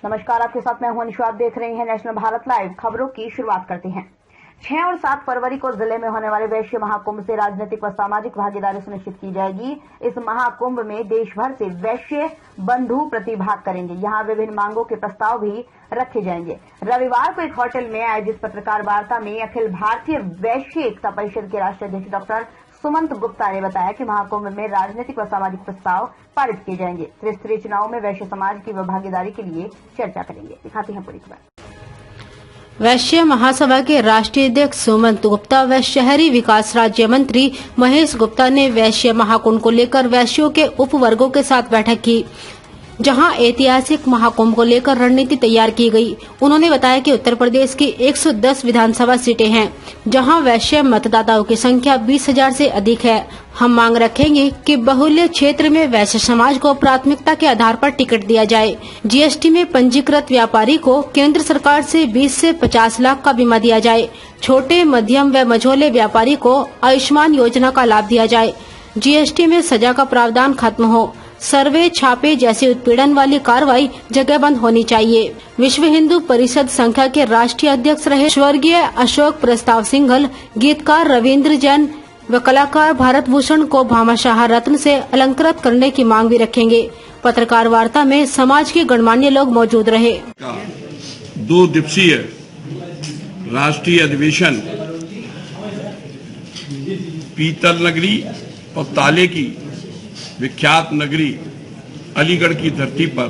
नमस्कार, आपके साथ मैं हूं अनिशा। आप देख रहे हैं नेशनल भारत लाइव। खबरों की शुरुआत करते हैं। 6 और 7 फरवरी को जिले में होने वाले वैश्य महाकुंभ से राजनीतिक व सामाजिक भागीदारी सुनिश्चित की जाएगी। इस महाकुंभ में देश भर से वैश्य बंधु प्रतिभाग करेंगे। यहां विभिन्न मांगों के प्रस्ताव भी रखे जाएंगे। रविवार को एक होटल में आयोजित पत्रकार वार्ता में अखिल भारतीय वैश्य एकता परिषद के राष्ट्रीय अध्यक्ष डॉक्टर सुमंत गुप्ता ने बताया कि महाकुंभ में राजनीतिक व सामाजिक प्रस्ताव पारित किए जाएंगे। त्रिस्तरीय चुनाव में वैश्य समाज की भागीदारी के लिए चर्चा करेंगे। दिखाते हैं पूरी खबर। वैश्य महासभा के राष्ट्रीय अध्यक्ष सुमंत गुप्ता व शहरी विकास राज्य मंत्री महेश गुप्ता ने वैश्य महाकुंभ को लेकर वैश्यों के उपवर्गों के साथ बैठक की, जहां ऐतिहासिक महाकुंभ को लेकर रणनीति तैयार की गई। उन्होंने बताया कि उत्तर प्रदेश की 110 विधानसभा सीटें हैं, जहां वैश्य मतदाताओं की संख्या 20,000 से अधिक है। हम मांग रखेंगे कि बहुल्य क्षेत्र में वैश्य समाज को प्राथमिकता के आधार पर टिकट दिया जाए। जीएसटी में पंजीकृत व्यापारी को केंद्र सरकार से 20 से 50 लाख का बीमा दिया जाए। छोटे, मध्यम व मझोले व्यापारी को आयुष्मान योजना का लाभ दिया जाए। जीएसटी में सजा का प्रावधान खत्म हो। सर्वे, छापे जैसी उत्पीड़न वाली कार्रवाई जगहबंद होनी चाहिए। विश्व हिंदू परिषद संख्या के राष्ट्रीय अध्यक्ष रहे स्वर्गीय अशोक प्रस्ताव सिंघल, गीतकार रविंद्र जैन व कलाकार भारत भूषण को भामाशाह रत्न से अलंकृत करने की मांग भी रखेंगे। पत्रकार वार्ता में समाज के गणमान्य लोग मौजूद रहे। 2 दिवसीय राष्ट्रीय अधिवेशन पीतल नगरी और ताले की विख्यात नगरी अलीगढ़ की धरती पर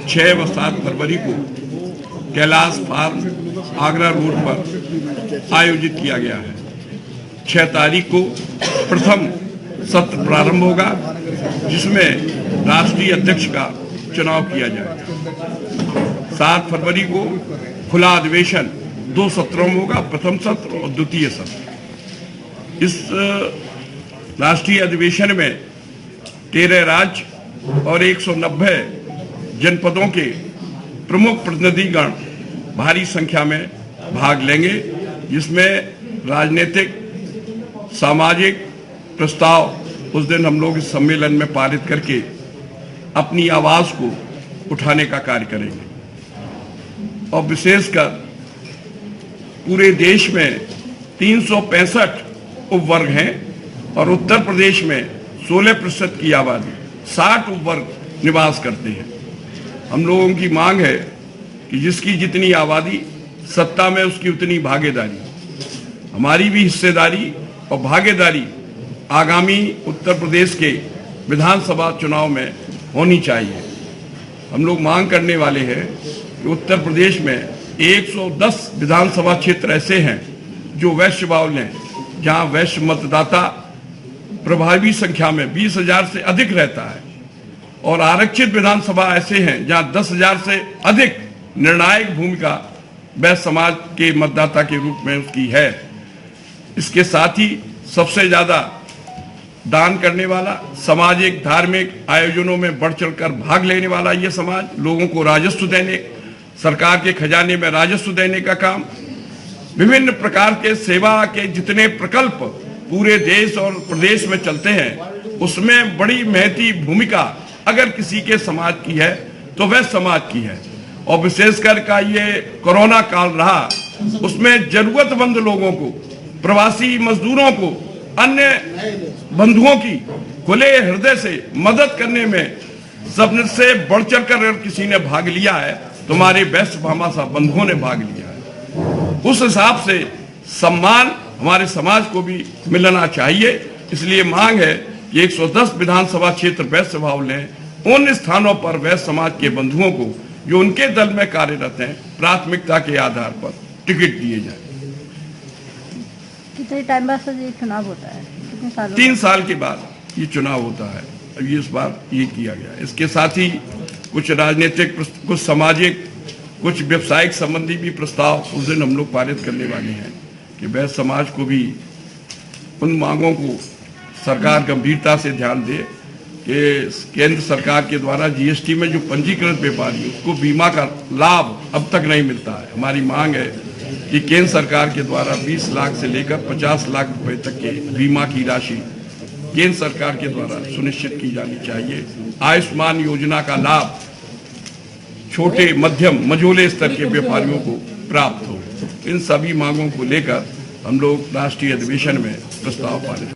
6 व 7 फरवरी को कैलाश फार्म आगरा रोड पर आयोजित किया गया है। 6 तारीख को प्रथम सत्र प्रारंभ होगा, जिसमें राष्ट्रीय अध्यक्ष का चुनाव किया जाएगा। 7 फरवरी को खुला अधिवेशन 2 सत्रों में होगा, प्रथम सत्र और द्वितीय सत्र। इस राष्ट्रीय अधिवेशन में 13 राज्य और 190 जनपदों के प्रमुख प्रतिनिधिगण भारी संख्या में भाग लेंगे, जिसमें राजनीतिक सामाजिक प्रस्ताव उस दिन हम लोग इस सम्मेलन में पारित करके अपनी आवाज को उठाने का कार्य करेंगे। और विशेषकर पूरे देश में 365 उपवर्ग हैं और उत्तर प्रदेश में 16% की आबादी 60 उपवर्ग निवास करते हैं। हम लोगों की मांग है कि जिसकी जितनी आबादी, सत्ता में उसकी उतनी भागीदारी। हमारी भी हिस्सेदारी और भागीदारी आगामी उत्तर प्रदेश के विधानसभा चुनाव में होनी चाहिए। हम लोग मांग करने वाले हैं कि उत्तर प्रदेश में 110 विधानसभा क्षेत्र ऐसे हैं जो वैश्य बाहुल्य हैं, जहां वैश्य मतदाता प्रभावी संख्या में 20,000 से अधिक रहता है, और आरक्षित विधानसभा ऐसे हैं जहां 10,000 से अधिक निर्णायक भूमिका वैश्य समाज के मतदाता के रूप में उसकी है। इसके साथ ही सबसे ज्यादा दान करने वाला, सामाजिक धार्मिक आयोजनों में बढ़ चढ़कर भाग लेने वाला ये समाज, लोगों को राजस्व देने, सरकार के खजाने में राजस्व देने का काम, विभिन्न प्रकार के सेवा के जितने प्रकल्प पूरे देश और प्रदेश में चलते हैं, उसमें बड़ी महती भूमिका अगर किसी के समाज की है तो वह समाज की है। और विशेषकर का ये कोरोना काल रहा, उसमें जरूरतमंद लोगों को, प्रवासी मजदूरों को, अन्य बंधुओं की खुले हृदय से मदद करने में सबसे बढ़ चढ़ कर अगर किसी ने भाग लिया है तो हमारे वैश्य भामाशाह बंधुओं ने भाग लिया है। उस हिसाब से सम्मान हमारे समाज को भी मिलना चाहिए। इसलिए मांग है कि 110 विधानसभा क्षेत्र वैश्य बाहुल्य हैं, उन स्थानों पर वैश्य समाज के बंधुओं को जो उनके दल में कार्यरत हैं, प्राथमिकता के आधार पर टिकट दिए जाए। कितने टाइम बाद ये चुनाव होता है? कितने साल? 3 साल के बाद ये चुनाव होता है। अब इस बार ये किया गया। इसके साथ ही कुछ राजनीतिक, कुछ सामाजिक, कुछ व्यवसायिक संबंधी भी प्रस्ताव उस दिन हम लोग पारित करने वाले हैं कि वैश्य समाज को भी उन मांगों को सरकार गंभीरता से ध्यान दे कि केंद्र सरकार के द्वारा जीएसटी में जो पंजीकृत व्यापारी, उसको बीमा का लाभ अब तक नहीं मिलता है। हमारी मांग है कि केंद्र सरकार के द्वारा 20 लाख से लेकर 50 लाख रुपए तक के बीमा की राशि केंद्र सरकार के द्वारा सुनिश्चित की जानी चाहिए। आयुष्मान योजना का लाभ छोटे मध्यम मझोले स्तर के व्यापारियों को प्राप्त हो। इन सभी मांगों को लेकर हम लोग राष्ट्रीय अधिवेशन में प्रस्ताव पारित